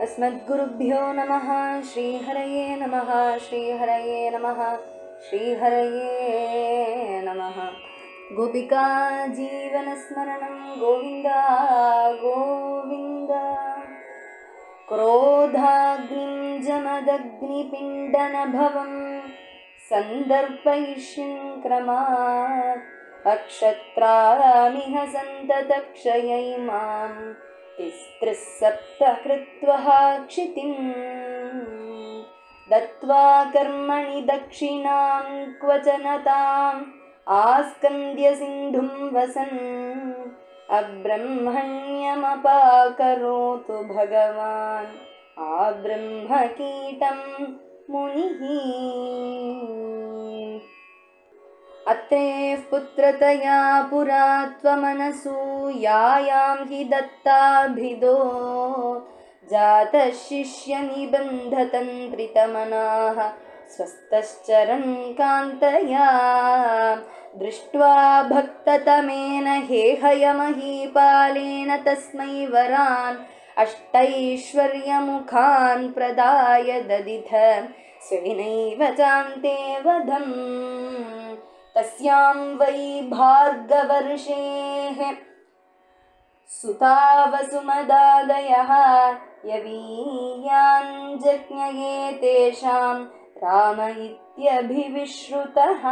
अस्मद्गुरुभ्यो नमः। श्रीहरये नमः। श्रीहरये नमः। श्रीहरये नमः। गोपिका जीवनस्मरणं गोविन्द गोविन्द। क्रोधाग्निं जमदग्निपिण्डनभवं सन्दर्पयिष्यन् क्रमात् अक्षत्रामिह सन्ततक्षयैमां तिस्त्रिः सप्त कृत्वः क्षितिम् दत्त्वा कर्मणि दक्षिणां क्वचन ताम् आस्कन्द्य सिन्धुं वसन् अब्रह्मण्यमपाकरोतु भगवान् आब्रह्मकीटं मुनिः। अत्रेः पुत्रतया पुरा त्वमनसूयायां हि दत्ताभिदो जातः शिष्यनिबन्धतन्त्रितमनाः स्वस्तश्चरन् कान्तया दृष्ट्वा भक्ततमेन हेहयमहीपालेन तस्मै वरान् अष्टैश्वर्यमुखान् प्रदाय ददिथ स्वेनैव चान्ते वधम्। तस्यां वै भार्गवर्षेः सुतावसुमदादयः यवीयाञ्जज्ञये तेषां राम इत्यभिविश्रुतः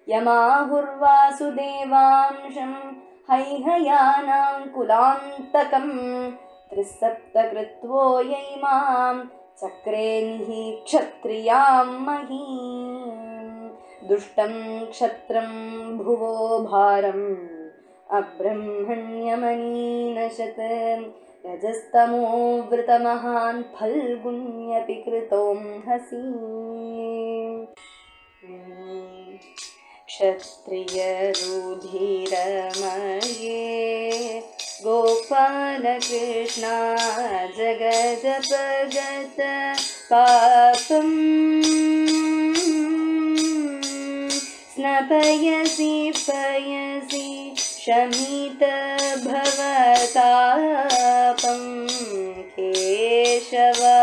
यमाहुर्वासुदेवांशं हैहयानां कुलान्तकं त्रिसप्तकृत्वो यैमां चक्रे निहि क्षत्रियां महीम्। दुष्टं क्षत्रं भुवो भारम् अब्रह्मण्यमनीनशत रजस्तमो वृतमहान् फल्गुन्यपि कृतोऽंहसि। क्षत्रियरुधिरमये गोपालकृष्णा जगदपगत पापम् स्नपयसि पयसि शमितभवतापं केशवा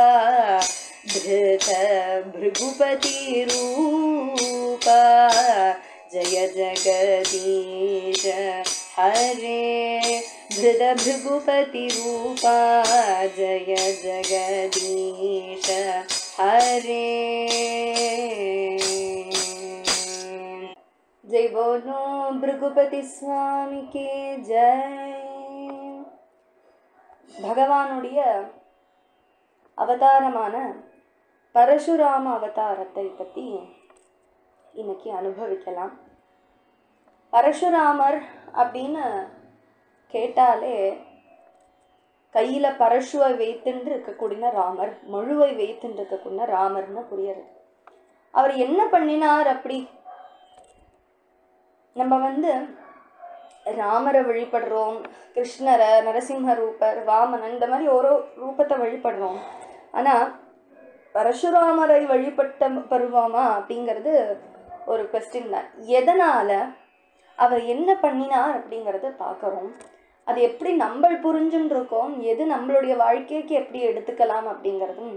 धृत भृगुपतिरूपा जय जगदीश हरे धृत भृगुपतिरूपा जय जगदीश हरे। जय बोलो भृगुपति स्वामी के जय। பகவானுடைய அவதாரமான பரசுராம அவதாரத்தை பற்றி இன்னைக்கு அனுபவிக்கலாம். பரசுராமர் அப்படின்னு கேட்டாலே கையில் பரசுவை வைத்துன்னு இருக்கக்கூடிய ராமர், மழுவை வைத்துன்னு இருக்கக்கூடிய ராமர்னு புரியுது. அவர் என்ன பண்ணினார்? அப்படி நம்ம ராமரை வழிபடுறோம், கிருஷ்ணரை, நரசிம்ம ரூபர், வாமனன், இந்த மாதிரி ஒரு ரூபத்தை வழிபடுறோம். ஆனால் பரசுராமரை வழிபட்ட பருவமா அப்படிங்கிறது ஒரு கொஸ்டின் தான். எதனால் அவர் என்ன பண்ணினார் அப்படிங்கிறத பார்க்குறோம். அது எப்படி நம்ம புரிஞ்சுன்னு இருக்கோம், எது நம்மளுடைய வாழ்க்கைக்கு எப்படி எடுத்துக்கலாம் அப்படிங்கிறதும்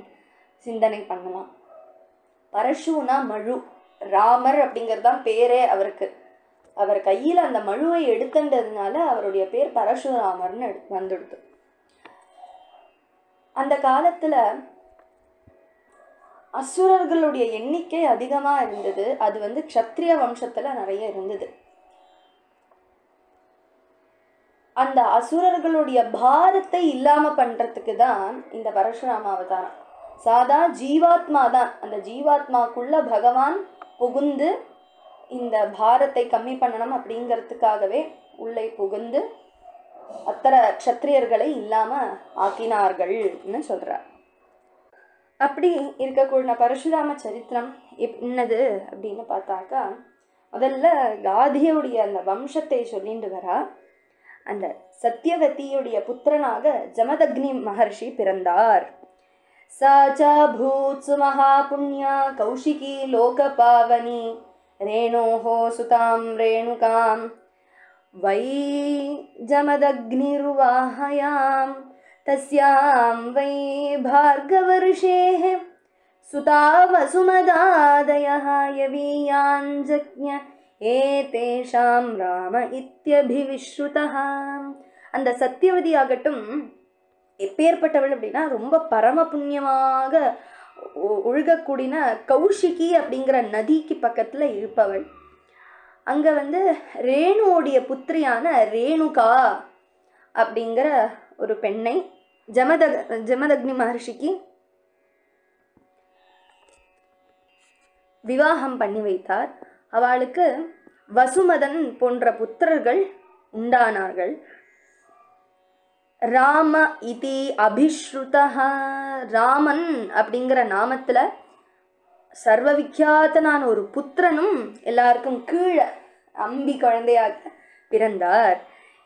சிந்தனை பண்ணலாம். பரசுனா மழு, ராமர் அப்படிங்கிறது தான் பேரே அவருக்கு. அவர் கையில் அந்த மழுவை எடுத்துன்றதுனால அவருடைய பேர் பரசுராமர்னு வந்துடுது. அந்த காலத்தில் அசுரர்களுடைய எண்ணிக்கை அதிகமாக இருந்தது. அது க்ஷத்ரிய வம்சத்தில் நிறைய இருந்தது. அந்த அசுரர்களுடைய பாரத்தை இல்லாமல் பண்ணுறதுக்கு தான் இந்த பரசுராம அவதாரம். சாதா ஜீவாத்மா தான், அந்த ஜீவாத்மாக்குள்ள பகவான் புகுந்து இந்த பாரத்தை கம்மி பண்ணணும் அப்படிங்கிறதுக்காகவே உள்ளே புகுந்து அத்தனை க்ஷத்ரியர்களை இல்லாமல் ஆக்கினார்கள்னு சொல்கிறார். அப்படி இருக்கக்கூடிய பரசுராம சரித்திரம் என்னது அப்படின்னு பார்த்தாக்கா, முதல்ல காதியுடைய அந்த வம்சத்தை சொல்லிட்டு வரா. அந்த சத்யவதியுடைய புத்திரனாக ஜமதக்னி மகர்ஷி பிறந்தார். சாச்சா பூத்சு மகாபுண்யா கௌஷிகி லோகபாவனி ரேணோஹோ சுதாம் ரேணுகாம் வை ஜமதக்னிருவாஹயாம் தஸ்யாம் வை பார்கவர்ஷேஹ சுதா வசுமதாதயः யவீயாஞ்சக்ஞ ஏதேஷாம் ராம இத்யபிவிஸ்ருதः. அந்த சத்தியவதி ஆகட்டும் எப்பேற்பட்டவள் அப்படின்னா ரொம்ப பரம புண்ணியமாக ஒழுகக்கூடின கௌஷிகி அப்படிங்கிற நதிக்கு பக்கத்தில் இருப்பவள். அங்கே ரேணுவோடைய புத்திரியான ரேணுகா அப்படிங்கிற ஒரு பெண்ணை ஜமதக்னி மகர்ஷிக்கு விவாகம் பண்ணி வைத்தார். அவளுக்கு வசுமதன் போன்ற புத்திரர்கள் உண்டானார்கள். ராம இதி அபிஸ்ருதஹ, ராமன் அப்படிங்கிற நாமத்துல சர்வ விக்கியாத்தனான ஒரு புத்திரனும் எல்லாருக்கும் கீழே அம்பி குழந்தையாக பிறந்தார்.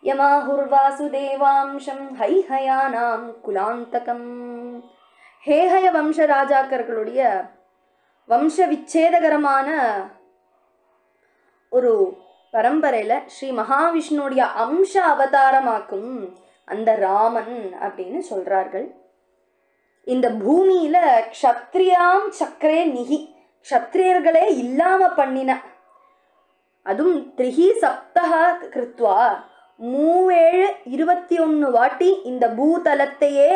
யமாஹுர் வாசுதேவாம்சம் ஹைஹயானாம் குலாந்தகம். ஹேஹய வம்ச ராஜாக்கர்களுடைய வம்ச விச்சேதகரமான ஒரு பரம்பரையில ஸ்ரீ மகாவிஷ்ணுடைய அம்ச அவதாரமாக்கும் அந்த ராமன் அப்படின்னு சொல்றார்கள். இந்த பூமியில க்ஷத்ரியாம் சக்கரே நிகி, க்ஷத்ரியர்களே இல்லாம பண்ணின, அதுவும் த்ரிஹி சப்தஹ கிருத்வா 21 வாட்டி இந்த பூதலத்தையே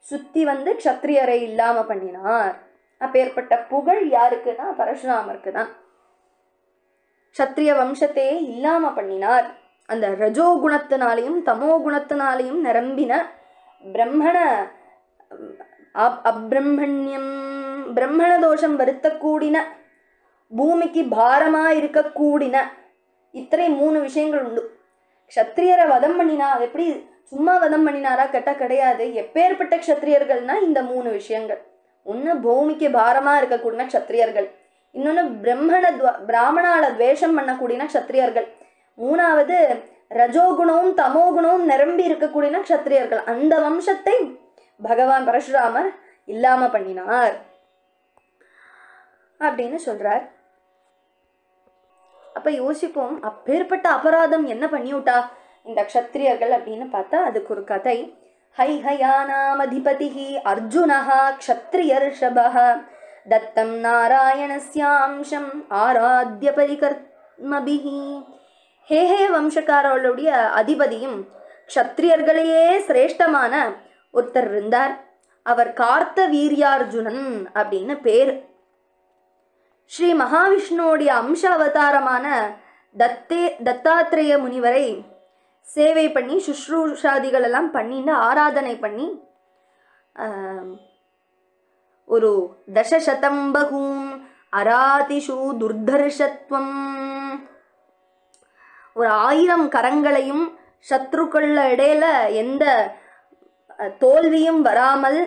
சுத்தி க்ஷத்ரியரை இல்லாம பண்ணினார். அப்பேற்பட்ட புகழ் யாருக்குன்னா பரசுராமருக்கு தான். க்ஷத்ரிய வம்சத்தையே இல்லாம பண்ணினார். அந்த ரஜோ குணத்தினாலையும் தமோ குணத்தினாலையும் நிரம்பின பிரம்மண அப்ரம்மண்யம், பிரம்மண தோஷம் வருத்தக்கூடின, பூமிக்கு பாரமா இருக்கக்கூடின இத்தனை 3 விஷயங்கள் உண்டு. க்ஷத்ரியரை வதம் பண்ணினா, அது எப்படி சும்மா வதம் பண்ணினாரா கேட்டா கிடையாது. எப்பேற்பட்ட க்ஷத்ரியர்கள்னா இந்த 3 விஷயங்கள். ஒன்று பூமிக்கு பாரமா இருக்கக்கூடிய க்ஷத்ரியர்கள், இன்னொன்று பிராமணால துவேஷம் பண்ணக்கூடிய க்ஷத்ரியர்கள், மூணாவது ரஜோகுணமும் தமோகுணமும் நிரம்பி இருக்கக்கூடிய க்ஷத்ரியர்கள். அந்த வம்சத்தை பகவான் பரசுராமர் இல்லாம பண்ணினார் அப்படின்னு சொல்றார். அப்ப யோசிப்போம், அப்பேற்பட்ட அபராதம் என்ன பண்ணிவிட்டா இந்த க்ஷத்ரியர்கள் அப்படின்னு பார்த்தா அதுக்கு ஒரு கதை. ஹைஹயானாமதிபதிஹி அர்ஜுனஹ க்ஷத்ரியர்ஷபஹ தத்தம் நாராயணஸ்யாம்சம் ஆராத்ய பரிகர்மபிஹி. ஹேஹய வம்சக்காரர்களுடைய அதிபதியும் க்ஷத்ரியர்களையே சிரேஷ்டமான ஒருத்தர் இருந்தார். அவர் கார்த்த வீரியார்ஜுனன் அப்படின்னு பேர். ஸ்ரீ மகாவிஷ்ணுவோடைய அம்ச அவதாரமான தத்தாத்ரேய முனிவரை சேவை பண்ணி சுஷ்ரூஷாதிகள் எல்லாம் பண்ணிட்டு ஆராதனை பண்ணி ஒரு தசசதம் பகூம் அராதிஷு துர்தர்ஷத்வம், ஒரு 1000 கரங்களையும் சத்ருக்கள் இடையில எந்த தோல்வியும் வராமல்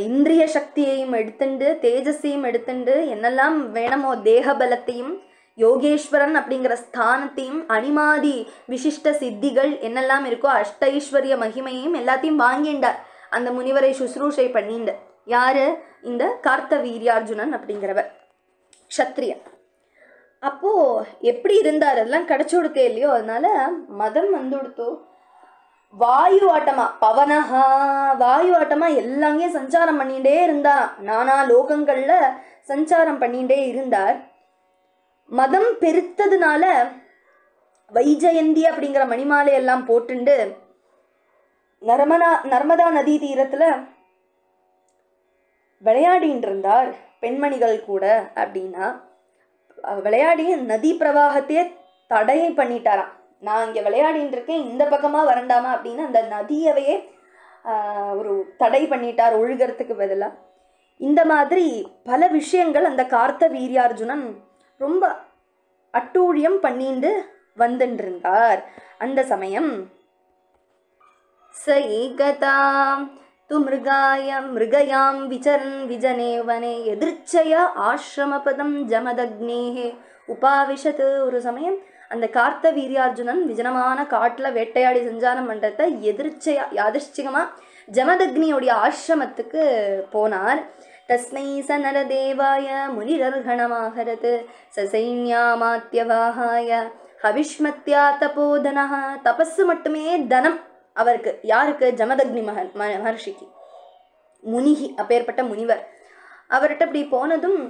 இந்திரிய சக்தியையும் எடுத்துண்டு தேஜஸையும் எடுத்துண்டு என்னெல்லாம் வேணுமோ தேகபலத்தையும் யோகேஸ்வரன் அப்படிங்கிற ஸ்தானத்தையும் அனிமாதி விசிஷ்ட சித்திகள் என்னெல்லாம் இருக்கோ அஷ்டைஸ்வரிய மகிமையும் எல்லாத்தையும் வாங்கிண்டார் அந்த முனிவரை சுசுரூஷை பண்ணிண்டு. யாரு? இந்த கார்த்த வீரியார்ஜுனன் அப்படிங்கிறவர் க்ஷத்ரியன். அப்போ எப்படி இருந்தார்? அதெல்லாம் கிடைச்சு கொடுத்தே இல்லையோ, அதனால மதம் கொடுத்தோ வாயு ஆட்டமா பவனஹா, வாயு ஆட்டமா எல்லாங்கே சஞ்சாரம் பண்ணிட்டே இருந்தார். நானா லோகங்கள்ல சஞ்சாரம் பண்ணிட்டே இருந்தார். மதம் பெருத்ததுனால வைஜயந்தி அப்படிங்கிற மணிமாலை எல்லாம் போட்டுண்டு நர்மதா நதி தீரத்துல விளையாடின்னு இருந்தார் பெண்மணிகள் கூட. அப்படின்னா விளையாடி நதி பிரவாகத்தையே தடை பண்ணிட்டாராம். நான் இங்கே விளையாடின்னு இருக்கேன், இந்த பக்கமாக வரண்டாமா அப்படின்னு அந்த நதியவையே ஒரு தடை பண்ணிட்டார் ஒழுகிறதுக்கு பதிலாக. இந்த மாதிரி பல விஷயங்கள் அந்த கார்த்த வீரியார்ஜுனன் ரொம்ப அட்டூழியம் பண்ணிண்டு வந்துருந்தார். அந்த சமயம் சைகதாம் து மிருகயாம் விசரன் விஜனே வனே எதிர்ச்சயா ஆசிரமபதம் ஜமதக்னேஹே உபாவிஷத்து. ஒரு சமயம் அந்த கார்த்த வீரியார்ஜுனன் விஜனமான காட்டில் வேட்டையாடி சஞ்சாரம் பண்ணுறத எதிர்ச்சையா யாதிர்ச்சிகமாக ஜமதக்னியோடைய ஆசிரமத்துக்கு போனார். தஸ்மை ச நரதேவாய முனிரர்ஹணமாஹரத் சசைன்யாமாத்யவாஹாய ஹவிஷ்மத்யா தபோதனஹ. தபஸு மட்டுமே தனம் அவருக்கு. யாருக்கு? ஜமதக்னி மகர்ஷிக்கு. முனிகி, அப்பேற்பட்ட முனிவர். அவர்கிட்ட இப்படி போனதும்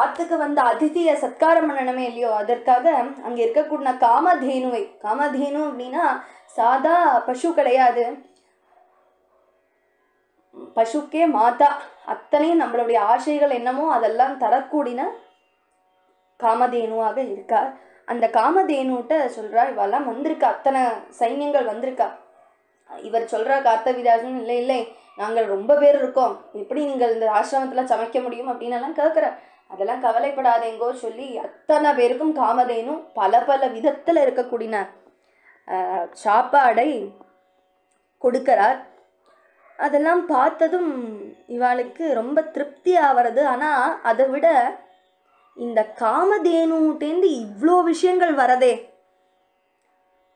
ஆத்துக்கு வந்த அதிதியை சத்காரம் பண்ணணுமே இல்லையோ, அதற்காக அங்கே இருக்கக்கூடிய காமதேனுவை, காமதேனு அப்படின்னா சாதா பசு கிடையாது, பசுக்கே மாதா, அத்தனையும் நம்மளுடைய ஆசைகள் என்னமோ அதெல்லாம் தரக்கூடிய காமதேனுவாக இருக்கார். அந்த காமதேனுட்ட சொல்றா, இவெல்லாம் வந்திருக்கா, அத்தனை சைன்யங்கள் வந்திருக்கா. இவர் சொல்றா கார்த்தவீர்யார்ஜுனன், இல்லை இல்லை நாங்கள் ரொம்ப பேர் இருக்கோம், எப்படி நீங்கள் இந்த ஆசிரமத்துல சமைக்க முடியும் அப்படின்னு எல்லாம் கேட்குற. அதெல்லாம் கவலைப்படாதேங்கோ சொல்லி அத்தனை பேருக்கும் காமதேனு பல பல விதத்துல இருக்கக்கூடிய சாப்பாடை கொடுக்கிறார். அதெல்லாம் பார்த்ததும் இவாளுக்கு ரொம்ப திருப்தி ஆகிறது. ஆனால் அதை விட இந்த காமதேனுட்டேந்து இவ்வளோ விஷயங்கள் வரதே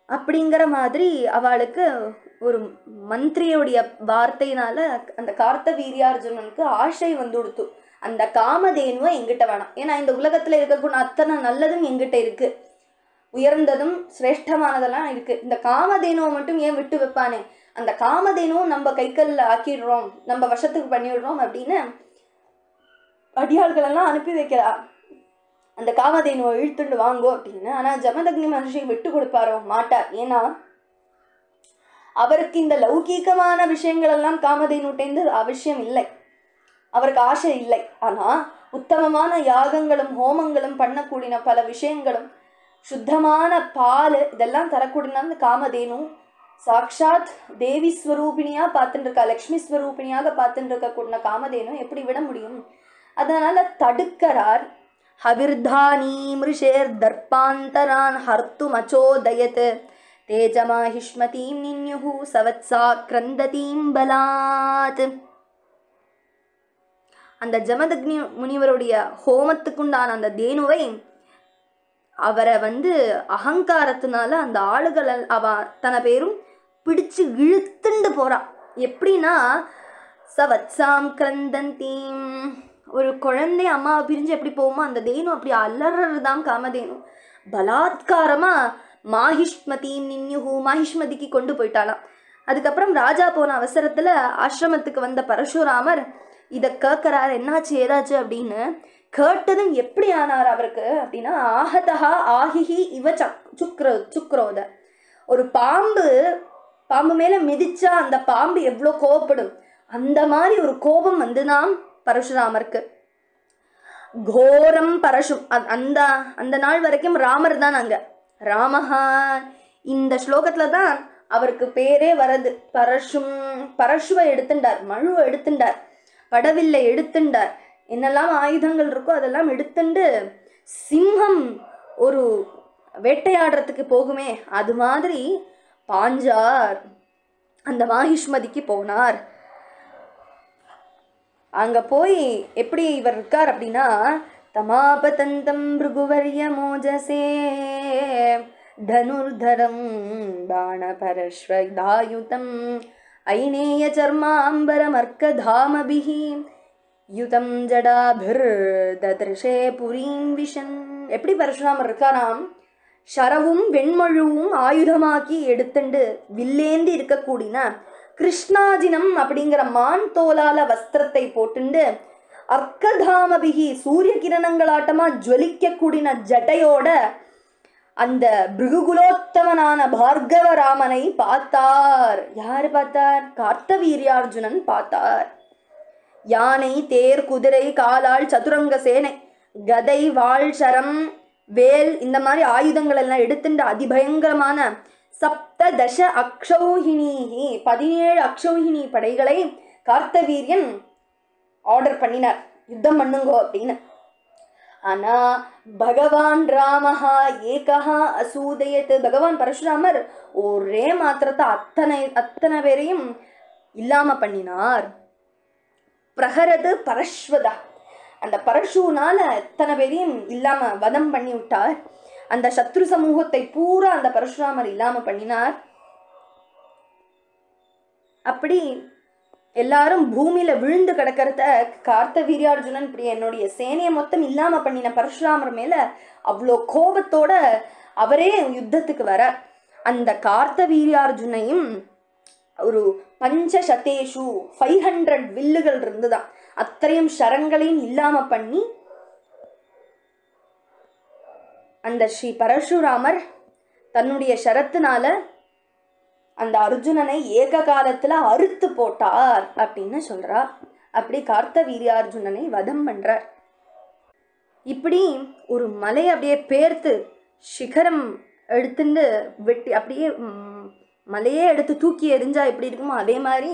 அப்படிங்கிற மாதிரி அவளுக்கு ஒரு மந்திரியோடைய வார்த்தையினால அந்த கார்த்தவீர்யார்ஜுனனுக்கு ஆசை வந்து கொடுத்து, அந்த காமதேனுவை எங்கிட்ட வேணாம், ஏன்னா இந்த உலகத்தில் இருக்கக்கூடிய அத்தனை நல்லதும் எங்கிட்ட இருக்கு, உயர்ந்ததும் சிரேஷ்டமானதெல்லாம் இருக்கு, இந்த காமதேனுவை மட்டும் ஏன் விட்டு வைப்பானே, அந்த காமதேனுவும் நம்ம கைக்கல்ல ஆக்கிடுறோம், நம்ம வசத்துக்கு பண்ணிடுறோம் அப்படின்னு அடியாள்களெல்லாம் அனுப்பி வைக்கிறா அந்த காமதேனுவை இழுத்துண்டு வாங்கோ அப்படின்னு. ஆனால் ஜமதக்னி மகர்ஷி விட்டு கொடுப்பாரோ? மாட்டார். ஏன்னா அவருக்கு இந்த லௌகீகமான விஷயங்கள் எல்லாம் காமதேனுட்டேந்து அவசியம் இல்லை, அவருக்கு ஆசை இல்லை. ஆனால் உத்தமமான யாகங்களும் ஹோமங்களும் பண்ணக்கூடிய பல விஷயங்களும் சுத்தமான பால் இதெல்லாம் தரக்கூடிய அந்த காமதேனு சாக்ஷாத் தேவி ஸ்வரூபிணியா பார்த்துட்டு இருக்கா, லக்ஷ்மி ஸ்வரூபிணியாக பார்த்துட்டு இருக்கக்கூடிய காமதேனு எப்படி விட முடியும்? அதனால தடுக்கிறார். ஹவிர்தானி மிருஷேர் தர்பாந்தரான் ஹர்த்து மச்சோதயத் தேஜமாஹிஷ்மதீம் நின்யுஹு சவத்சா கிரந்ததீம் பலாத். அந்த ஜமதக்னி முனிவருடைய ஹோமத்துக்குண்டான அந்த தேனுவை அவரை அகங்காரத்தினால அந்த ஆளுகள் தன பேரும் பிடிச்சு இழுத்துண்டு போறா. எப்படின்னா சவத்சாம் கிரந்தந்தீம், ஒரு குழந்தை அம்மாவை பிரிஞ்சு எப்படி போகுமோ அந்த தேனு அப்படி அலறதுதான் காமதேனு. பலாத்காரமா மாஹிஷ்மதீம் நின்யுஹு, மாஹிஷ்மதிக்கு கொண்டு போயிட்டாலாம். அதுக்கப்புறம் ராஜா போன அவசரத்துல ஆசிரமத்துக்கு வந்த பரசுராமர் இதை கேட்கிறார், என்னாச்சு ஏதாச்சு அப்படின்னு. கேட்டதும் எப்படி ஆனார் அவருக்கு அப்படின்னா, ஆஹதஹா ஆஹிஹி இவ சுக்ரோத. ஒரு பாம்பு மேல மிதிச்சா அந்த பாம்பு எவ்வளோ கோபப்படும், அந்த மாதிரி ஒரு கோபம் நாம் பரசுராமருக்கு. கோரம் பரசும். அந்த அந்த நாள் வரைக்கும் ராமர் தான் அங்க. ராமஹா இந்த ஸ்லோகத்துல தான் அவருக்கு பேரே வரது. பரசுவை எடுத்துட்டார், மழுவை எடுத்துட்டார், படவில்லை எடுத்துட்டார், என்னெல்லாம் ஆயுதங்கள் இருக்கோ அதெல்லாம் எடுத்துண்டு சிங்கம் ஒரு வேட்டையாடுறதுக்கு போகுமே அது மாதிரி பாஞ்சார் அந்த மாஹிஷ்மதிக்கு போனார். அங்க போய் எப்படி இவர் இருக்கார் அப்படின்னா, தமாபதந்தம் பிருகுவர்ய மோஜசே தனுர்தரம் பாணபரஸ்வதாயுதம் ஐநேய சர்மாம்பரமர்க்கதாமபிஹி யுதம் ஜடாபிர் தத்ருஷே புரீம் விஷன். எப்படி பரசுராமர் இருக்காராம், ஷரவும் வெண்மழுவும் ஆயுதமாக்கி எடுத்துண்டு வில்லேந்தி இருக்கக்கூடின கிருஷ்ணாஜினம் அப்படிங்கிற மான் தோலால வஸ்திரத்தை போட்டுண்டு அர்க்கதாமபிகி சூரிய கிரணங்களாட்டமா ஜுவலிக்க கூடின ஜடையோட அந்த பிருகுகுலோத்தமனான பார்கவ ராமனை பார்த்தார். யாரு பார்த்தார்? கார்த்தவீர்யார்ஜுனன் பார்த்தார். யானை, தேர், குதிரை, காலாள், சதுரங்க சேனை, கதை, வாள், சரம், வேல் இந்த மாதிரி ஆயுதங்கள் எல்லாம் எடுத்துட்டு அதிபயங்கரமான சப்ததச அக்ஷௌஹிணி 17 அக்ஷௌஹிணி படைகளை கார்த்தவீரியன் ஆர்டர் பண்ணினார், யுத்தம் பண்ணுங்கோ அப்படின்னு. ஆனா பகவான் ராமஹா ஏகஹா அசூதயத், பகவான் பரசுராமர் ஒரே மாத்திரத்தை அத்தனை பேரையும் இல்லாம பண்ணினார். பிரகரது பரஸ்வதா, அந்த பரசுனால எத்தனை பேரையும் இல்லாம வதம் பண்ணி விட்டார். அந்த சத்ரு சமூகத்தை பூரா அந்த பரசுராமர் இல்லாம பண்ணினார். அப்படி எல்லாரும் பூமியில விழுந்து கிடக்கிறத கார்த்தவீர்யார்ஜுனன் இப்படி என்னுடைய சேனையை மொத்தம் இல்லாம பண்ணின பரசுராமர் மேல அவ்வளோ கோபத்தோட அவரே யுத்தத்துக்கு வர. அந்த கார்த்தவீர்யார்ஜுனையும் ஒரு பஞ்சசதேஷு 500 வில்லுகள் இருந்துதான், அத்தனையும் சரங்களையும் இல்லாம பண்ணி அந்த ஸ்ரீ பரசுராமர் தன்னுடைய சரத்தினால அந்த அர்ஜுனனை ஏக காலத்துல அறுத்து போட்டார் அப்படின்னு சொல்றா. அப்படி கார்த்தவீர்யார்ஜுனனை வதம் பண்றார். இப்படி ஒரு மலை அப்படியே பேர்த்து சிகரம் எடுத்துட்டு வெட்டி அப்படியே மலையே எடுத்து தூக்கி எரிஞ்சா எப்படி இருக்குமோ அதே மாதிரி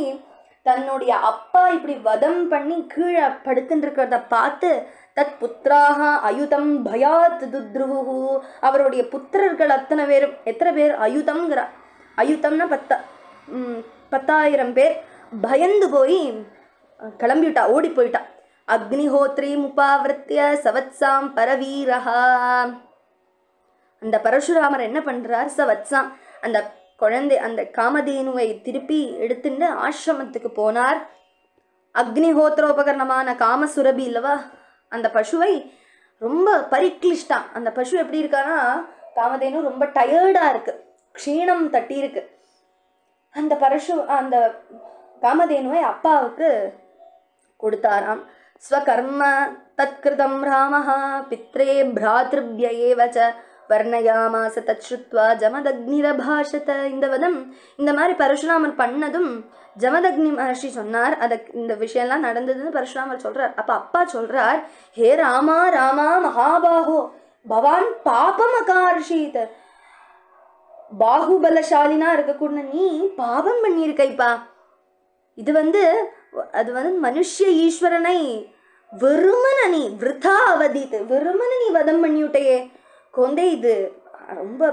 தன்னுடைய அப்பா இப்படி வதம் பண்ணி கீழே படுத்துட்டு இருக்கிறத பார்த்து தத் புத்திராக அயுதம் பயாத் துத்ருஹு, அவருடைய புத்திரர்கள் அத்தனை பேரும், எத்தனை பேர் அயுதம்ங்கிறா, அயுதம்னா 10,000 பேர் பயந்து போய் கிளம்பிவிட்டா, ஓடி போயிட்டா. அக்னிஹோத்ரி முபாவிருத்திய சவத்சாம் பரவீரஹா. அந்த பரசுராமர் என்ன பண்றார், சவத்சாம் அந்த குழந்தை அந்த காமதேனுவை திருப்பி எடுத்துட்டு ஆசிரமத்துக்கு போனார். அக்னிஹோத்திரோபகரணமான காமசுரபி இல்லவா, அந்த பசுவை ரொம்ப பரிக்லிஷ்டான். அந்த பசு எப்படி இருக்கானா, காமதேனு ரொம்ப டயர்டா இருக்கு, க்ஷீணம் தட்டி இருக்கு. அந்த அந்த காமதேனுவை அப்பாவுக்கு கொடுத்தாராம். ஸ்வகர்ம தத்கிருதம் ராமஹா பித்ரே பிராத்ருப்ய ஏவச வர்ணயாமாச தச்ருத்வா ஜமதக்னிரபாஷத. இந்த வதம் இந்த மாதிரி பரசுராமர் பண்ணதும் ஜமதக்னி மகர்ஷி சொன்னார். இந்த விஷயம்லாம் நடந்ததுன்னு பரசுராமர் சொல்றார். அப்ப அப்பா சொல்றார், ஹே ராமா ராமா மகாபாஹோ பவான் பாபம் அகார்ஷீத். பாகுபலசாலினா இருக்கக்கூடிய நீ பாபம் பண்ணியிருக்கைப்பா. அது மனுஷ ஈஸ்வரனை வெறுமன நீ விருதா அவதித்து, வெறுமன நீ வதம் பண்ணிவிட்டையே கொண்டே, இது ரொம்ப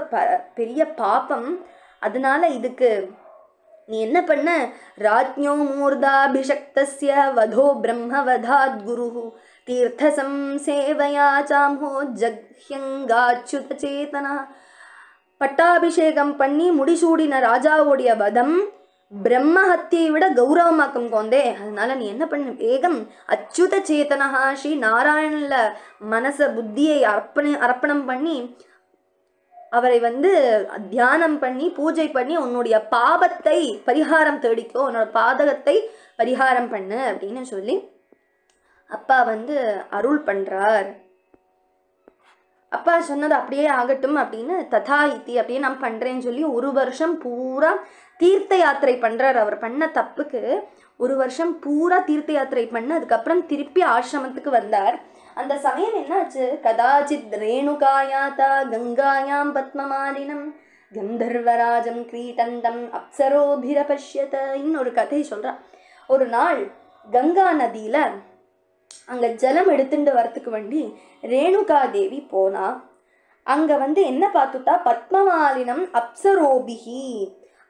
பெரிய பாபம். அதனால இதுக்கு நீ என்ன பண்ண, ராஜ்ஞோ மூர்தாபிஷக்தஸ்ய வதோ பிரம்மவதாத் குருஹு தீர்த்தசம் சேவையா சாம்ஹோ ஜக்யங்காச்சுத சேதனா. பட்டாபிஷேகம் பண்ணி முடிசூடின ராஜாவுடைய வதம் பிரம்மஹத்தியை விட கௌரவமாக்கும் கொண்டே. அதனால நீ என்ன பண்ணு, வேகம் அச்சுத சேத்தனஹா ஸ்ரீ நாராயணன்ல மனச புத்தியை அர்ப்பணம் பண்ணி அவரை தியானம் பண்ணி பூஜை பண்ணி உன்னுடைய பாபத்தை பரிகாரம் தேடிக்கோ, உன்னோட பாதகத்தை பரிகாரம் பண்ணு அப்படின்னு சொல்லி அப்பா அருள் பண்றார். அப்பா சொன்னது அப்படியே ஆகட்டும் அப்படின்னு ததா இத்தி அப்படியே நான் பண்றேன்னு சொல்லி 1 வருஷம் பூரா தீர்த்த யாத்திரை பண்றார். அவர் பண்ண தப்புக்கு 1 வருஷம் பூரா தீர்த்த யாத்திரை பண்ண அதுக்கப்புறம் திருப்பி ஆசிரமத்துக்கு வந்தார். அந்த சமயம் என்னாச்சு, கதாச்சித் ரேணுகாயாதா கங்காயாம் பத்மமாலினம் கந்தர்வராஜம் கிரீட்டந்தம் அப்சரோபிரபஷ்யத. இன்னொரு கதை சொல்றா. ஒரு நாள் கங்கா நதியில அங்க ஜலம் எடுத்துட்டு வரத்துக்கு வேண்டி ரேணுகா தேவி போனா. அங்க என்ன பார்த்துட்டா, பத்மமாலினம் அப்சரோபிகி,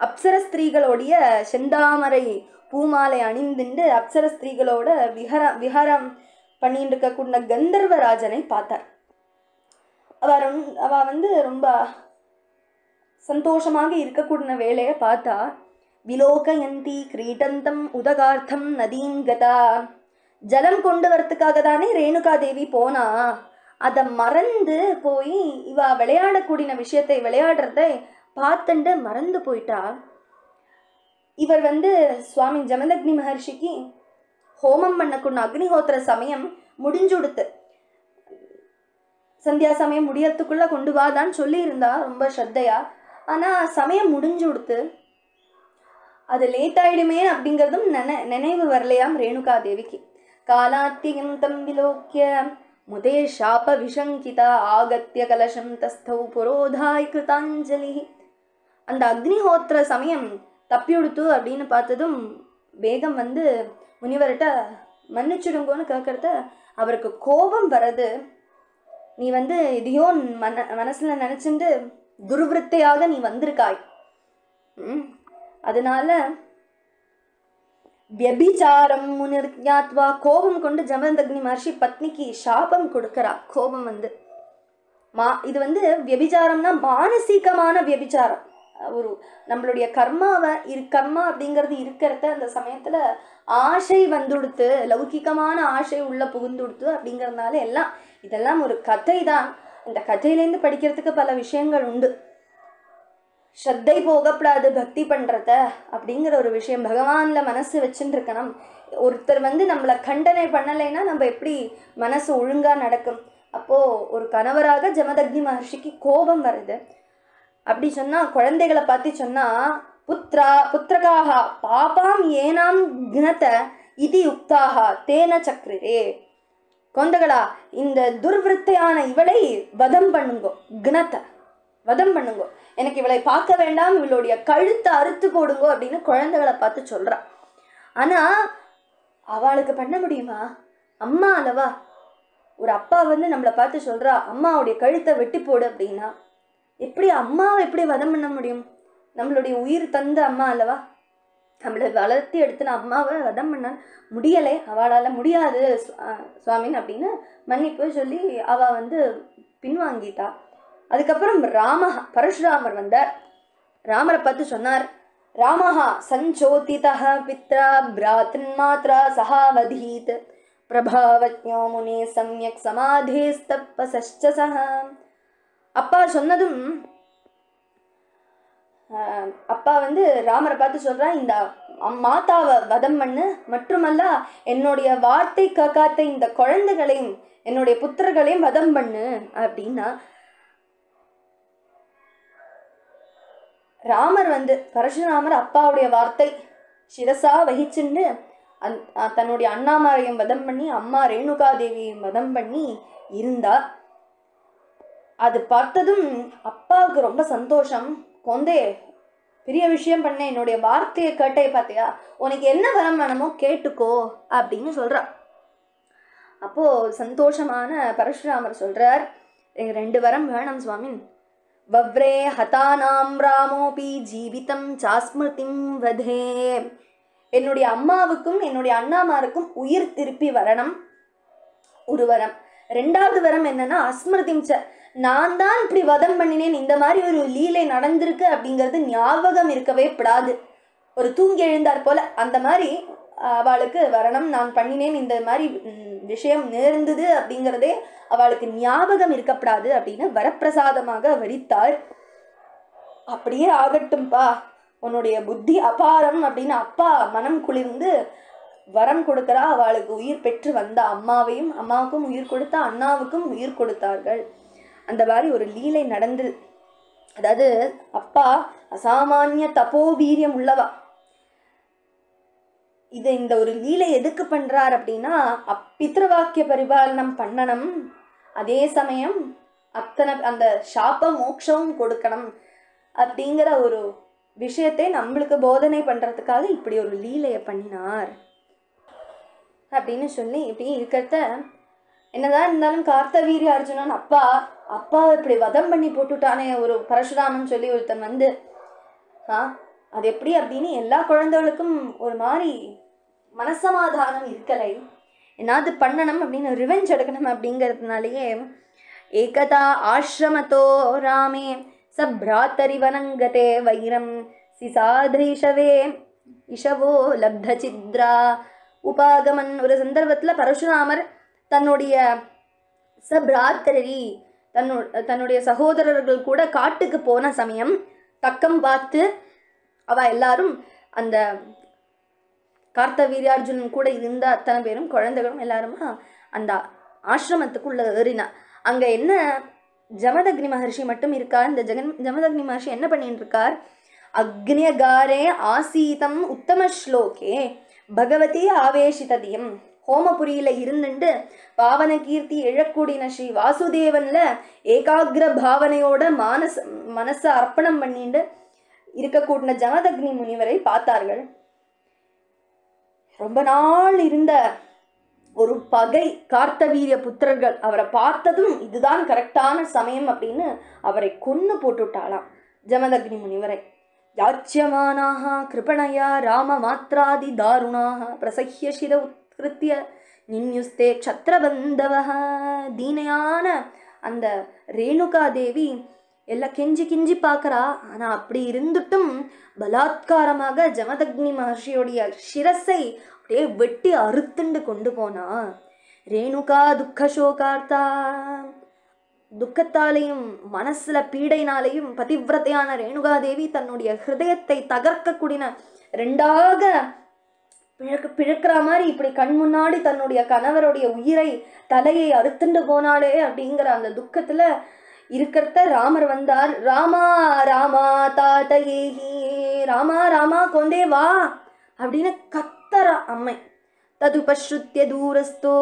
அப்சர ஸ்திரீகளுடைய செந்தாமரை பூமாலை அணிந்துண்டு அப்சர ஸ்திரீகளோட விஹாரம் பண்ணிட்டு இருக்கக்கூடிய கந்தர்வராஜனை பார்த்தார். அவ ரொம்ப சந்தோஷமாக இருக்கக்கூடிய வேலையை பார்த்தா, விலோகயந்தி கிரீடந்தம் உதகார்த்தம் நதீம் கதா. ஜலம் கொண்டு வரத்துக்காக தானே ரேணுகா தேவி போனா, அதை மறந்து போய் இவ விளையாடக்கூடிய விஷயத்தை விளையாடுறதை பார்த்துண்டு மறந்து போயிட்டா. இவர் சுவாமி ஜமதக்னி மகர்ஷிக்கு ஹோமம் பண்ணக்கூடிய அக்னிஹோத்திர சமயம் முடிஞ்சுடுத்து, சந்தியா சமயம் முடியறதுக்குள்ள கொண்டு வாதான்னு சொல்லி இருந்தா ரொம்ப ஸ்ரத்தையா. ஆனா சமயம் முடிஞ்சு கொடுத்து அது லேட் ஆயிடுமே அப்படிங்கிறதும் நினைவு வரலையாம் ரேணுகா தேவிக்கு. காலாத்தியம் தம் விலோக்கிய முதே சாப விஷங்கிதா ஆகத்திய கலசம் தஸ்தௌ புரோதாய் கிருதாஞ்சலி. அந்த அக்னிஹோத்திர சமயம் தப்பியுடுத்து அப்படின்னு பார்த்ததும் வேகம் முனிவர்கிட்ட மன்னிச்சுடுங்கோன்னு கேட்கறத அவருக்கு கோபம் வர்றது. நீ இதையோ மனசுல நினைச்சுட்டு துர்விருத்தையாக நீ வந்திருக்காய், அதனால வியபிச்சாரம் முனிர்ஞாத்வா, கோபம் கொண்டு ஜமதக்னி மகர்ஷி பத்னிக்கு சாபம் கொடுக்கறா. கோபம் இது வியபிச்சாரம்னா மானசீகமான வியபிச்சாரம். ஒரு நம்மளுடைய கர்மா அப்படிங்கிறது இருக்கிறத அந்த சமயத்துல ஆசை வந்துடுத்து, லௌகிகமான ஆசை உள்ள புகுந்துடுத்து அப்படிங்கறதுனால இதெல்லாம் ஒரு கதை தான். இந்த கதையிலேருந்து படிக்கிறதுக்கு பல விஷயங்கள் உண்டு. ஸ்ரத்தை போகப்படாது பக்தி பண்றத அப்படிங்கிற ஒரு விஷயம். பகவான்ல மனசு வச்சுட்டு இருக்கணும். ஒருத்தர் நம்மளை கண்டனை பண்ணலைன்னா நம்ம எப்படி மனசு ஒழுங்கா நடக்கும்? அப்போ ஒரு கணவராக ஜமதக்னி மகர்ஷிக்கு கோபம் வருது. அப்படி சொன்னா குழந்தைகளை பார்த்து சொன்னா, புத்திரகாக பாபாம் ஏனாம் கிணத்த இது யுக்தாக தேன சக்ரே. கொந்தகளா, இந்த துர்விருத்தையான இவளை வதம் பண்ணுங்கோ, கிணத்தை வதம் பண்ணுங்கோ, எனக்கு இவளை பார்க்க வேண்டாம், இவளுடைய கழுத்தை அறுத்து போடுங்கோ அப்படின்னு குழந்தைகளை பார்த்து சொல்றா. ஆனா அவளுக்கு பண்ண முடியுமா? அம்மா அல்லவா. ஒரு அப்பா நம்மளை பார்த்து சொல்றா அம்மாவுடைய கழுத்தை வெட்டி போடு அப்படின்னா எப்படி அம்மாவை எப்படி வதம் பண்ண முடியும்? நம்மளுடைய உயிர் தந்த அம்மா அல்லவா. நம்மளை வளர்த்தி எடுத்துன அம்மாவை வதம் பண்ண முடியலை, அவளால் முடியாது சுவாமின் அப்படின்னு மன்னிப்பு சொல்லி அவ பின்வாங்கிட்டா. அதுக்கப்புறம் பரசுராமர் வந்தார். ராமரை பார்த்து சொன்னார், ராமஹா சஞ்சோதிதஹ பித்ரா பிராத்ரன் மாத்ரா சஹாவதீத் பிரபாவஜ்ஞோ முனே சம்யக் சமாதேஸ்தப்பசச்சசஹ. அப்பா சொன்னதும் அப்பா ராமரை பார்த்து சொல்றா, இந்த மாதாவை வதம் பண்ணு, மட்டுமல்ல என்னுடைய வார்த்தை காக்காத்த இந்த குழந்தைகளையும் என்னுடைய புத்திரர்களையும் வதம் பண்ணு அப்படின்னா. ராமர் பரசுராமர் அப்பாவுடைய வார்த்தை சிரசா வகிச்சுண்டு தன்னுடைய அண்ணாமாரையும் வதம் பண்ணி அம்மா ரேணுகாதேவியையும் வதம் பண்ணி இருந்தா. அது பார்த்ததும் அப்பாவுக்கு ரொம்ப சந்தோஷம். கொந்தே பெரிய விஷயம் பண்ண, என்னுடைய வார்த்தையை கேட்டே பார்த்தியா, உனக்கு என்ன வரம் வேணுமோ கேட்டுக்கோ அப்படின்னு சொல்றா. அப்போ சந்தோஷமான பரசுராமர் சொல்றார், எனக்கு 2 வரம் வேணும் சுவாமி. வவ்ரே ஹதானாம் ராமோபி ஜீவிதம் சாஸ்மிருதிம் வதே. என்னுடைய அம்மாவுக்கும் என்னுடைய அண்ணாமாருக்கும் உயிர் திருப்பி வரணும், ஒரு வரம். 2வது வரம் என்னன்னா அஸ்மிருதிம் ச, நான் தான் இப்படி வதம் பண்ணினேன், இந்த மாதிரி ஒரு லீலை நடந்திருக்கு அப்படிங்கிறது ஞாபகம் இருக்கவே படாது. ஒரு தூங்கி எழுந்தார் போல அந்த மாதிரி அவளுக்கு வரணும். நான் பண்ணினேன், இந்த மாதிரி விஷயம் நேர்ந்தது அப்படிங்கிறதே அவளுக்கு ஞாபகம் இருக்கப்படாது அப்படின்னு வரப்பிரசாதமாக வரித்தார். அப்படியே ஆகட்டும்பா, உன்னுடைய புத்தி அபாரம் அப்படின்னு அப்பா மனம் குளிர்ந்து வரம் கொடுக்கிறா. அவளுக்கு உயிர் பெற்று வந்த அம்மாவுக்கும் உயிர் கொடுத்தா, அண்ணாவுக்கும் உயிர் கொடுத்தார்கள். அந்த மாதிரி ஒரு லீலை நடந்தது. அதாவது அப்பா அசாமானிய தபோவீரியம் உள்ளவா. இந்த ஒரு லீலை எதுக்கு பண்றார் அப்படின்னா, பித்ருவாக்கிய பரிபாலனம் பண்ணணும், அதே சமயம் அந்த சாப மோட்சமும் கொடுக்கணும் அப்படிங்கிற ஒரு விஷயத்தை நம்மளுக்கு போதனை பண்றதுக்காக இப்படி ஒரு லீலையை பண்ணினார் அப்படின்னு சொல்லி இப்படி இருக்கிறத. என்னதான் இருந்தாலும் கார்த்தவீரிய அர்ஜுனன் அப்பாவை இப்படி வதம் பண்ணி போட்டுட்டானே ஒரு பரசுராமன் சொல்லி ஒருத்தன் அது எப்படி அப்படின்னு எல்லா குழந்தைகளுக்கும் ஒரு மாதிரி மனசமாதானம் இருக்கலை. என்னாவது பண்ணணும் அப்படின்னு ரிவெஞ்ச் எடுக்கணும் அப்படிங்கிறதுனாலேயே ஏகதா ஆசிரமத்தோ ராமே சப்ராத்தரிவனங்கதே வைரம் சிசாதீஷவே இஷவோ லப்த சித்ரா உபாகமன். ஒரு சந்தர்ப்பத்தில் பரசுராமர் தன்னுடைய சப்ராத்தரி தன்னுடைய சகோதரர்கள் கூட காட்டுக்கு போன சமயம் தக்கம் பார்த்து அவ எல்லாரும் அந்த கார்த்தவீரியார்ஜுனன் கூட இருந்த அத்தனை பேரும் குழந்தைகளும் எல்லாருமா அந்த ஆசிரமத்துக்குள்ள ஏறினா. அங்க என்ன ஜமதக்னி மகர்ஷி மட்டும் இருக்கார். இந்த ஜமதக்னி மகர்ஷி என்ன பண்ணிட்டு இருக்கார்? அக்னியகாரே ஆசீதம் உத்தம ஸ்லோகே பகவதி ஆவேசிததியம். ஹோமபுரியில இருந்துட்டு பாவன கீர்த்தி எழக்கூடின ஸ்ரீ வாசுதேவன்ல ஏகாகிர பாவனையோட மனச அர்ப்பணம் பண்ணிட்டு இருக்கக்கூடிய ஜமதக்னி முனிவரை பார்த்தார்கள். ரொம்ப நாள் இருந்த ஒரு பகை கார்த்தவீரிய புத்திரர்கள் அவரை பார்த்ததும் இதுதான் கரெக்டான சமயம் அப்படின்னு அவரை கொன்னு போட்டுட்டாளாம் ஜமதக்னி முனிவரை. யாச்சியமானாக கிருபணயா ராம மாத்ராதி தாருணாக பிரசஹ்ய சிர உத்கிருத்திய நின்யுஸ்தே க்ஷத்ரபந்தவஹ. தீனையான அந்த ரேணுகா தேவி எல்லாம் கெஞ்சி பார்க்கறா. ஆனா அப்படி இருந்துட்டும் பலாத்காரமாக ஜமதக்னி மகர்ஷியோடைய சிரஸை அப்படியே வெட்டி அறுத்துண்டு கொண்டு போனா. ரேணுகா துக்க சோகார்த்தா. துக்கத்தாலையும் மனசுல பீடைனாலையும் பதிவிரதையான ரேணுகாதேவி தன்னுடைய ஹிருதயத்தை தகர்க்கக்கூடிய ரெண்டாக பிழக்கிற மாதிரி இப்படி கண் முன்னாடி தன்னுடைய கணவருடைய உயிரை தலையை அறுத்துண்டு போனாலே அப்படிங்கிற அந்த துக்கத்துல இருக்கிறத ராமர் வந்தார். ராமா ராமா தாத்தயேஹி, ராமா ராமா கொண்டே வா அப்படின்னு கத்தரா அம்மை. ததுபஸ்ருத்ய தூரஸ்தோ,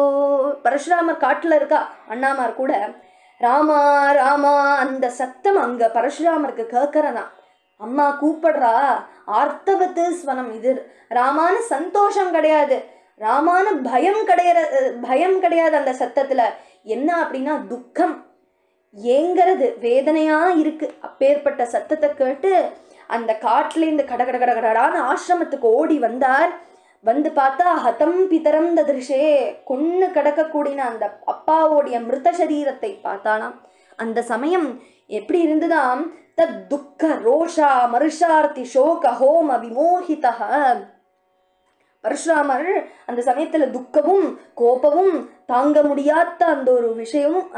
பரசுராமர் காட்டுல இருக்கா, அண்ணாமார் கூட ராமா ராமா அந்த சத்தம் அங்க பரசுராமருக்கு கேட்கறதா. அம்மா கூப்பிடுறா, ஆர்த்தவத்து ஸ்வனம். இது ராமான சந்தோஷம் கிடையாது, ராமான பயம் கிடையாது அந்த சத்தத்துல. என்ன அப்படின்னா துக்கம் ஏங்கிறது, வேதனையா இருக்கு. அப்பேற்பட்ட சத்தத்தை கேட்டு அந்த காட்டுலேருந்து கடகடான ஆசிரமத்துக்கு ஓடி வந்தார். வந்து பார்த்தா ஹதம் பிதரம் ததிருஷே, கொன்னு கிடக்கக்கூடிய அந்த அப்பாவோடைய மிருத சரீரத்தை பார்த்தாலாம். அந்த சமயம் எப்படி இருந்துதாம், தத் துக்க ரோஷா மருஷார்த்தி சோக ஹோம விமோகிதா. பரசுராமர் அந்த சமயத்துல துக்கமும் கோபமும் தாங்க முடியாத அந்த ஒரு விஷயமும்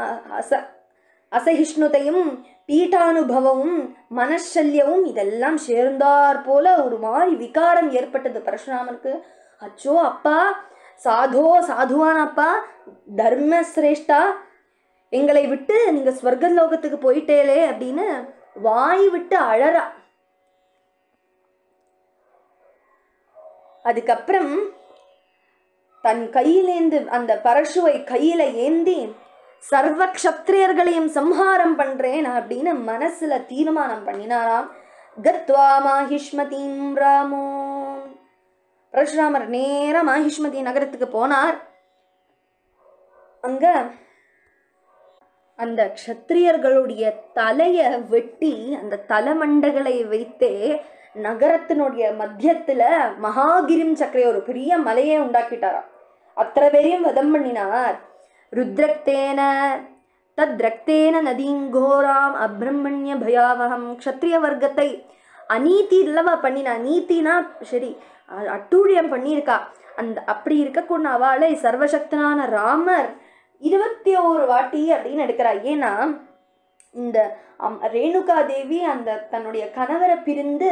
அசகிஷ்ணுதையும் பீட்டானுபவமும் மனசல்யமும் இதெல்லாம் சேர்ந்தார் போல ஒரு மாதிரி விகாரம் ஏற்பட்டது பரசுராமருக்கு. அச்சோ அப்பா, சாதுவான அப்பா, தர்ம சிரேஷ்டா, எங்களை விட்டு நீங்க ஸ்வர்க லோகத்துக்கு போயிட்டேலே அப்படின்னு வாய் விட்டு அழறா. அதுக்கப்புறம் தன் கையிலேந்து அந்த பரசுவை கையில ஏந்தி சர்வ க்ஷத்ரியர்களையும் சம்ஹாரம் பண்றேன் அப்படின்னு மனசுல தீர்மானம் பண்ணினாராம். கத்வா மாஹிஷ்மதீம் ராமோ, பரசுராமர் நேரா மாஹிஷ்மதி நகரத்துக்கு போனார். அங்க அந்த க்ஷத்ரியர்களுடைய தலைய வெட்டி அந்த தலைமண்டகளை வைத்தே நகரத்தினுடைய மத்தியத்துல மகாகிரிம் சக்கரை ஒரு பெரிய மலையை உண்டாக்கிட்டாராம். அத்தனை பேரையும் வதம் பண்ணினார். ருத்ரக்தேன தத்ரக்தேன நதீங்கோராம் அப்ரஹ்மண்ய பயாவகம். க்ஷத்ரிய வர்க்கத்தை அநீதி இல்லவா பண்ணினா, நீத்தினா சரி அட்டூழியம் பண்ணியிருக்கா. அந்த அப்படி இருக்கக்கூடிய அவளை சர்வசக்தனான ராமர் 21 வாட்டி அப்படின்னு எடுக்கிறார். ஏன்னா இந்த ரேணுகா தேவி அந்த தன்னுடைய கணவரை பிரிந்து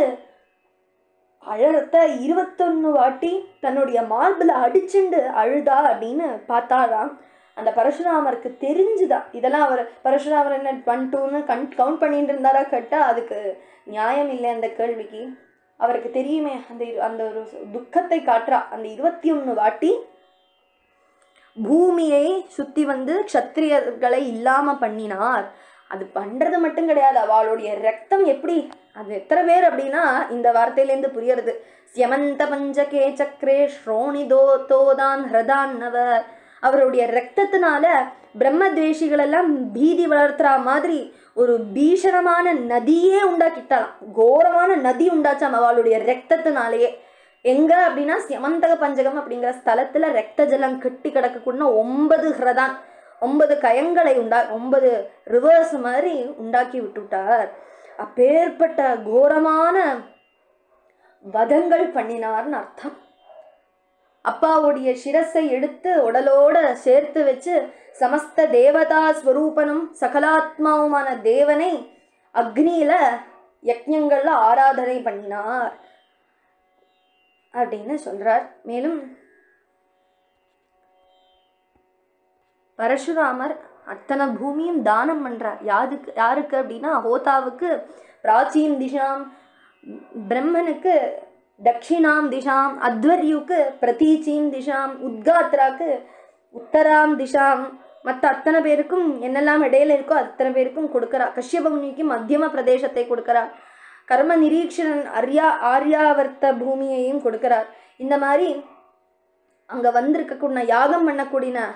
அழறத்த 21 வாட்டி தன்னுடைய மார்பில் அடிச்சுண்டு அழுதா அப்படின்னு பார்த்தாலாம். அந்த பரசுராமருக்கு தெரிஞ்சுதான் இதெல்லாம். அவர் பரசுராமர் என்ன 1 2ன்னு கவுண்ட் பண்ணிட்டு இருந்தாரா கேட்டால் அதுக்கு நியாயம் இல்லை அந்த கேள்விக்கு. அவருக்கு தெரியுமே அந்த ஒரு துக்கத்தை காட்டுறா. அந்த 21 வாட்டி பூமியை சுத்தி வந்து க்ஷத்ரியர்களை இல்லாம பண்ணினார். அது பண்றது மட்டும் கிடையாது, அவளுடைய ரத்தம் எப்படி, அது எத்தனை பேர் அப்படின்னா இந்த வார்த்தையிலேருந்து புரியறது. ஸ்யமந்த பஞ்சகே சக்ரே ஸ்ரோணிதோ தோதான் ஹிரதான்னவர். அவருடைய ரத்தத்தினால பிரம்மத்வேஷிகள் எல்லாம் பீதி வளர்த்துற மாதிரி ஒரு பீஷணமான நதியே உண்டாக்கிட்டாலாம். கோரமான நதி உண்டாச்சாம் அவளுடைய ரத்தத்தினாலேயே. எங்க அப்படின்னா ஸ்யமந்தக பஞ்சகம் அப்படிங்கிற ஸ்தலத்துல ரத்த ஜலம் கட்டி கிடக்கக்கூடிய 9 ஹிரதான், 9 கயங்களை 9 ரிவர்ஸ் மாதிரி உண்டாக்கி விட்டுட்டார். அப்பேற்பட்ட கோரமான வதங்கள் பண்ணினார்னு அர்த்தம். அப்பாவுடைய சிரஸை எடுத்து உடலோட சேர்த்து வச்சு சமஸ்த தேவதா ஸ்வரூபனும் சகலாத்மாவுமான தேவனை அக்னியில யக்ஞங்கள்ல ஆராதனை பண்ணினார் அப்படின்னு சொல்றார். மேலும் பரசுராமர் அத்தனை பூமியும் தானம் பண்றார். யாருக்கு அப்படின்னா ஹோதாவுக்கு பிராச்சீன் திஷாம், பிரம்மனுக்கு தட்சிணாம் திஷாம், அத்வர்யுக்கு பிரதீச்சீம் திஷாம், உத்காத்ராக்கு உத்தராம் திஷாம், மற்ற அத்தனை பேருக்கும் என்னெல்லாம் இடையில இருக்கோ அத்தனை பேருக்கும் கொடுக்கறா. கஷ்யப முனிக்கு மத்தியம பிரதேசத்தை கொடுக்கறார். கர்ம நிரீக்ஷணன் ஆர்யாவர்த்த பூமியையும் கொடுக்கிறார். இந்த மாதிரி அங்க வந்திருக்கக்கூடிய யாகம் பண்ணக்கூடிய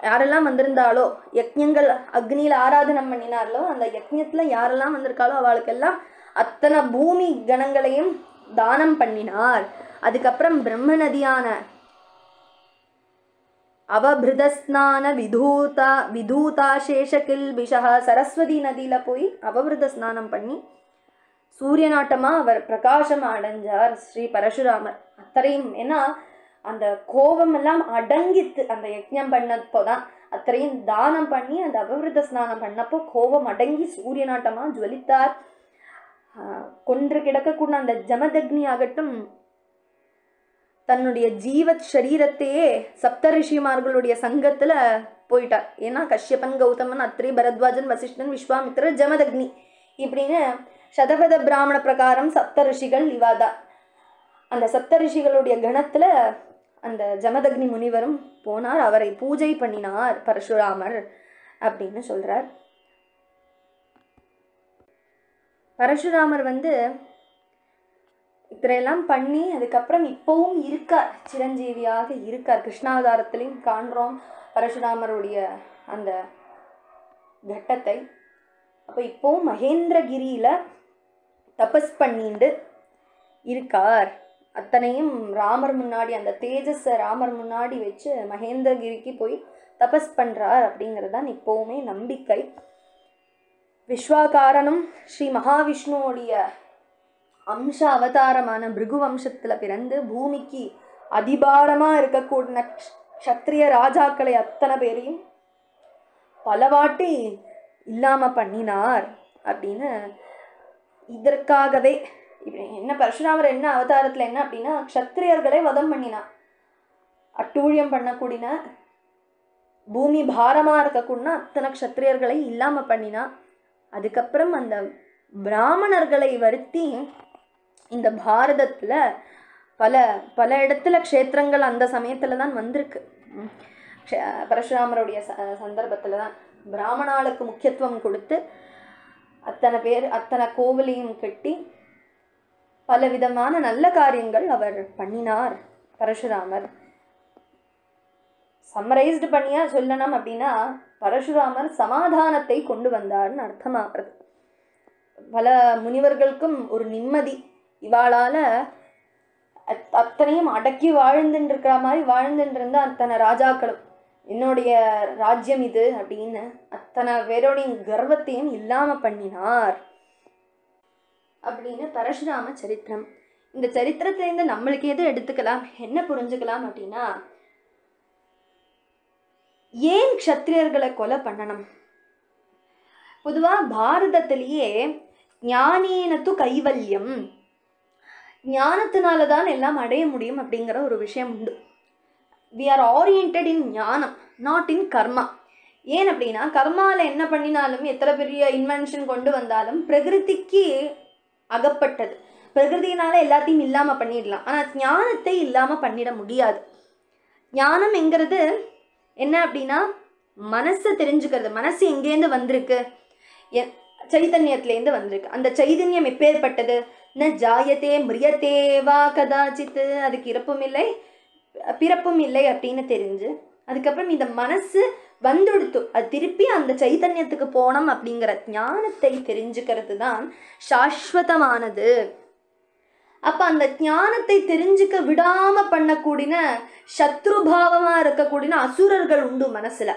யாரெல்லாம் வந்திருந்தாலோ, யக்ஞங்கள் அக்னியில ஆராதனம் பண்ணினார்களோ, அந்த யக்ஞத்துல யாரெல்லாம் வந்திருக்காளோ அவளுக்கெல்லாம் அத்தனை பூமி கணங்களையும் தானம் பண்ணினார். அதுக்கப்புறம் பிரம்ம நதியான அவபிருதஸ்நான விதூதாசேஷகில் பிஷா சரஸ்வதி நதியில போய் அவபிருத ஸ்நானம் பண்ணி சூரியநாட்டமா அவர் பிரகாசம் அடைஞ்சார் ஸ்ரீ பரசுராமர். அத்தனையும் ஏன்னா அந்த கோபம் எல்லாம் அடங்கித்து அந்த யஜ்ஞம் பண்ணப்போதான். அத்தனையும் தானம் பண்ணி அந்த அபவிருத ஸ்நானம் பண்ணப்போ கோபம் அடங்கி சூரியநாட்டமா ஜுவலித்தார். கொன்று கிடக்கக்கூடிய அந்த ஜமதக்னி ஆகட்டும் தன்னுடைய ஜீவத் சரீரத்தையே சப்தரிஷிமார்களுடைய சங்கத்துல போயிட்டார். ஏன்னா கஷ்யபன், கௌதமன், அத்ரி, பரத்வாஜன், வசிஷ்டன், விஸ்வாமித்திரர், ஜமதக்னி இப்படின்னு சதபத பிராமண பிரகாரம் சப்தரிஷிகள் இவாதான். அந்த சப்தரிஷிகளுடைய கணத்துல அந்த ஜமதக்னி முனிவரும் போனார். அவரை பூஜை பண்ணினார் பரசுராமர் அப்படின்னு சொல்றார். பரசுராமர் இதையெல்லாம் பண்ணி அதுக்கப்புறம் இப்பவும் இருக்கார், சிரஞ்சீவியாக இருக்கார். கிருஷ்ணாவதாரத்திலையும் காண்றோம் பரசுராமருடைய அந்த கட்டத்தை. அப்போ இப்பவும் மகேந்திரகிரியில தபஸ் பண்ணிண்டு இருக்கார். அத்தனையும் ராமர் முன்னாடி அந்த தேஜஸை ராமர் முன்னாடி வச்சு மகேந்திரகிரிக்கு போய் தபஸ் பண்றார் அப்படிங்கிறதான் இப்போவுமே நம்பிக்கை. விஸ்வாகாரனும் ஸ்ரீ மகாவிஷ்ணுவோடைய அம்ச அவதாரமான பிருகு வம்சத்துல பிறந்து பூமிக்கு அதிபாரமா இருக்கக்கூடிய க்ஷத்ரிய ராஜாக்களை அத்தனை பேரையும் பலவாட்டி இல்லாம பண்ணினார் அப்படின்னு இதற்காகவே என்ன பரசுராமர் என்ன அவதாரத்துல என்ன அப்படின்னா க்ஷத்ரியர்களை வதம் பண்ணினார். அட்டூழியம் பண்ணக்கூடிய பூமி பாரமா இருக்கக்கூடிய அத்தனை க்ஷத்ரியர்களை இல்லாம பண்ணினா. அதுக்கப்புறம் அந்த பிராமணர்களை வருத்தி இந்த பாரதத்துல பல பல இடத்துல க்ஷேத்திரங்கள் அந்த சமயத்துல தான் வந்திருக்கு. பரசுராமருடைய சந்தர்ப்பத்துல தான் பிராமணாளுக்கு முக்கியத்துவம் கொடுத்து அத்தனை கோவிலையும் கட்டி பல விதமான நல்ல காரியங்கள் அவர் பண்ணினார் பரசுராமர். சம்மரைஸ்டு பண்ணியா சொல்லணும் அப்படின்னா பரசுராமர் சமாதானத்தை கொண்டு வந்தார்னு அர்த்தமாகிறது. பல முனிவர்களுக்கும் ஒரு நிம்மதி, இவாளால அத்தனையும் அடக்கி வாழ்ந்துட்டு இருக்கிற மாதிரி வாழ்ந்துட்டு இருந்த அத்தனை ராஜாக்களும் என்னுடைய ராஜ்யம் இது அப்படின்னு அத்தனை பேரோடைய கர்வத்தையும் இல்லாம பண்ணினார் அப்படின்னு பரசுராம சரித்திரம். இந்த சரித்திரத்திலேருந்து நம்மளுக்கு எது எடுத்துக்கலாம், என்ன புரிஞ்சுக்கலாம் அப்படின்னா ஏன் க்ஷத்ரியர்களை கொலை பண்ணணும்? பொதுவா பாரதத்திலேயே ஞானேனத்து கைவல்யம், ஞானத்தினாலதான் எல்லாம் அடைய முடியும் அப்படிங்கிற ஒரு விஷயம் உண்டு. we are oriented in ஞானம், not in கர்மா. ஏன் அப்படின்னா கர்மால என்ன பண்ணினாலும் எத்தனை பெரிய இன்வென்ஷன் கொண்டு வந்தாலும் பிரகிருதிக்கு அகப்பட்டது, பிரகிருதினால எல்லாத்தையும் இல்லாம பண்ணிடலாம். ஆனா ஞானத்தை இல்லாம பண்ணிட முடியாது. ஞானம் என்கிறது என்ன அப்படின்னா மனசை தெரிஞ்சுக்கிறது. மனசு எங்கேருந்து வந்திருக்கு? சைதன்யத்திலேருந்து வந்திருக்கு. அந்த சைதன்யம் எப்பேற்பட்டது? ந ஜாயத்தே மிரியத்தேவா கதாச்சித்து, அதுக்கு இறப்பும் இல்லை பிறப்பும் இல்லை அப்படின்னு தெரிஞ்சு அதுக்கப்புறம் இந்த மனசு வந்துடுத்து, அது திருப்பி அந்த சைதன்யத்துக்கு போனோம் அப்படிங்கிற ஞானத்தை தெரிஞ்சுக்கிறது தான் சாஸ்வதமானது. அப்ப அந்த ஞானத்தை தெரிஞ்சுக்க விடாம பண்ணக்கூடிய சத்ருபாவமா இருக்கக்கூடிய அசுரர்கள் உண்டு மனசுல.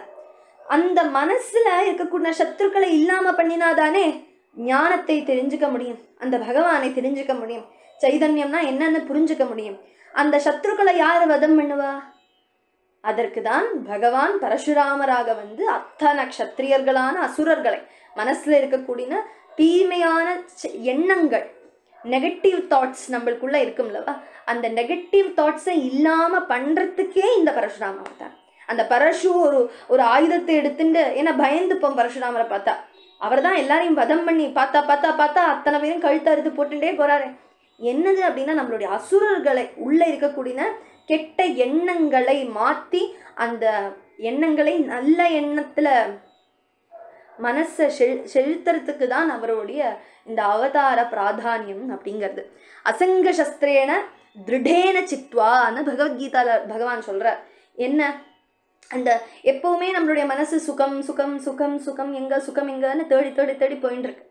அந்த மனசுல இருக்கக்கூடிய சத்ருக்களை இல்லாம பண்ணினாதானே ஞானத்தை தெரிஞ்சுக்க முடியும், அந்த பகவானை தெரிஞ்சுக்க முடியும், சைதன்யம்னா என்னன்னு புரிஞ்சுக்க முடியும். அந்த சத்ருக்களை யார் வதம் பண்ணுவா? அதற்கு தான் பகவான் பரசுராமராக வந்து அத்தனை க்ஷத்ரியர்களான அசுரர்களை, மனசுல இருக்கக்கூடிய தீமையான எண்ணங்கள், நெகட்டிவ் தாட்ஸ் நம்மளுக்குள்ள இருக்கும்லவா, அந்த நெகட்டிவ் தாட்ஸை இல்லாம பண்றதுக்கே இந்த பரசுராம அவதார். அந்த பரசு ஒரு ஆயுதத்தை எடுத்துட்டு, ஏன்னா பயந்துப்போம் பரசுராமரை பார்த்தா, அவர் தான் எல்லாரையும் வதம் பண்ணி பார்த்தா பார்த்தா பார்த்தா அத்தனை பேரும் கழுத்து அறுத்து போட்டுட்டே போறாரு. என்னது அப்படின்னா நம்மளுடைய அசுரர்களை உள்ள இருக்கக்கூடிய கெட்ட எண்ணங்களை மாற்றி அந்த எண்ணங்களை நல்ல எண்ணத்துல மனசை செலுத்துறதுக்கு தான் அவருடைய இந்த அவதார பிராதானியம் அப்படிங்கிறது. அசங்க சஸ்திரேன திருடேன சித்வான்னு பகவத்கீதால பகவான் சொல்றார். என்ன அந்த எப்பவுமே நம்மளுடைய மனசு சுகம் சுகம் சுகம் சுகம் எங்க சுகம் எங்கன்னு தேடி தேடி தேடி போயிட்டு இருக்கு.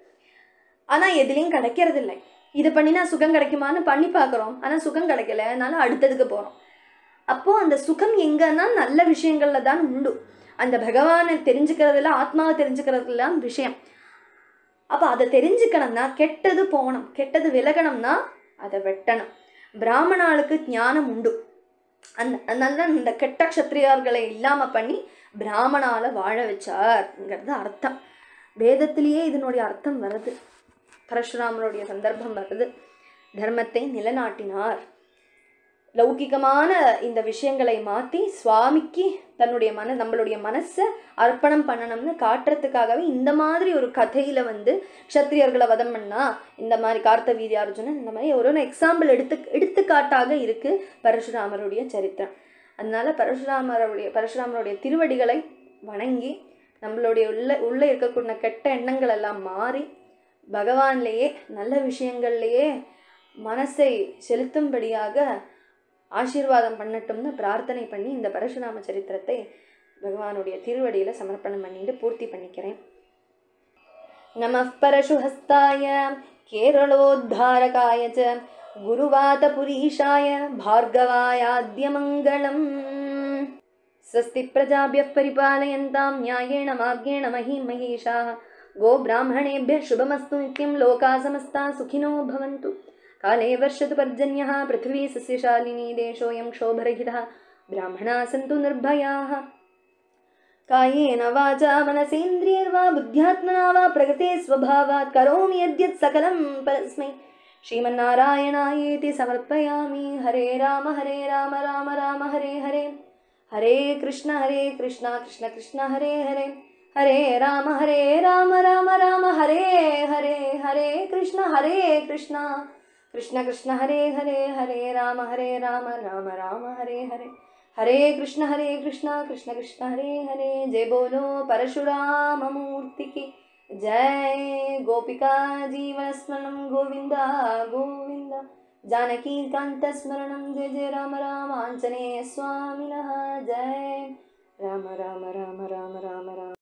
ஆனா எதுலையும் கிடைக்கிறது இல்லை. இது பண்ணினா சுகம் கிடைக்குமான்னு பண்ணி பார்க்குறோம், ஆனால் சுகம் கிடைக்கல, அதனால அடுத்ததுக்கு போகிறோம். அப்போது அந்த சுகம் எங்கன்னா நல்ல விஷயங்கள்ல தான் உண்டு. அந்த பகவானை தெரிஞ்சுக்கிறதுல, ஆத்மாவை தெரிஞ்சுக்கிறதுலாம் விஷயம். அப்போ அதை தெரிஞ்சுக்கணும்னா கெட்டது போகணும், கெட்டது விலகணும்னா அதை வெட்டணும். பிராமணாளுக்கு ஞானம் உண்டு, அதனால இந்த கெட்ட க்ஷத்ரியார்களை இல்லாமல் பண்ணி பிராமணால வாழ வச்சார்ங்கிறது அர்த்தம். வேதத்திலேயே இதனுடைய அர்த்தம் வருது. பரசுராமருடைய சந்தர்ப்பம் வருது. தர்மத்தை நிலைநாட்டினார். லௌகிகமான இந்த விஷயங்களை மாற்றி சுவாமிக்கு தன்னுடைய நம்மளுடைய மனசை அர்ப்பணம் பண்ணணும்னு காட்டுறதுக்காகவே இந்த மாதிரி ஒரு கதையில க்ஷத்ரியர்களை வதம் பண்ணா இந்த மாதிரி கார்த்தவீர்யார்ஜுனன் இந்த மாதிரி ஒரு எக்ஸாம்பிள் எடுத்துக்காட்டாக இருக்கு பரசுராமருடைய சரித்திரம். அதனால பரசுராமருடைய திருவடிகளை வணங்கி நம்மளுடைய உள்ள இருக்கக்கூடிய கெட்ட எண்ணங்கள் எல்லாம் மாறி பகவான்லேயே நல்ல விஷயங்கள்லேயே மனசை செலுத்தும்படியாக ஆசீர்வாதம் பண்ணட்டும்னு பிரார்த்தனை பண்ணி இந்த பரசுராம சரித்திரத்தை பகவானுடைய திருவடியில சமர்ப்பணம் பண்ணிட்டு பூர்த்தி பண்ணிக்கிறேன். நமः பரசுஹஸ்தாய கேரளோத்தாரகாய ச குருவாதபுரீஷாய பார்கவாயாத்ய மங்களம். ஸ்வஸ்தி பிரஜாபியः பரிபாலயந்தாம் ஞாயேன மார்கேண மஹீம் மஹீஷாः गो ब्राह्मणेभ्यः शुभमस्तु नित्यं लोकाः समस्ताः सुखिनो भवन्तु. काले वर्षतु पर्जन्यः पृथिवी सस्यशालिनी देशोऽयं क्षोभरहितः ब्राह्मणाः सन्तु निर्भयाः. कायेन वाचा मनसेन्द्रियैर्वा बुद्ध्यात्मना वा प्रकृते स्वभावात् करोमि यद्यत् सकलं परस्मै श्रीमन्नारायणायेति समर्पयामि. हरे राम राम राम हरे हरे, हरे कृष्ण कृष्ण कृष्ण हरे हरे, हरे राम राम राम हरे हरे, हरे कृष्ण कृष्ण कृष्ण कृष्ण हरे हरे, हरे राम राम राम हरे हरे, हरे कृष्ण कृष्ण कृष्ण हरे हरे. जय बोलो परशुराम मूर्ति की जय. गोपिका जीवन स्मरणं गोविंदा गोविंदा, जानकी कांत स्मरणं जय जय राम राम. आंजनेय स्वामिनः जय. राम राम राम राम राम राम.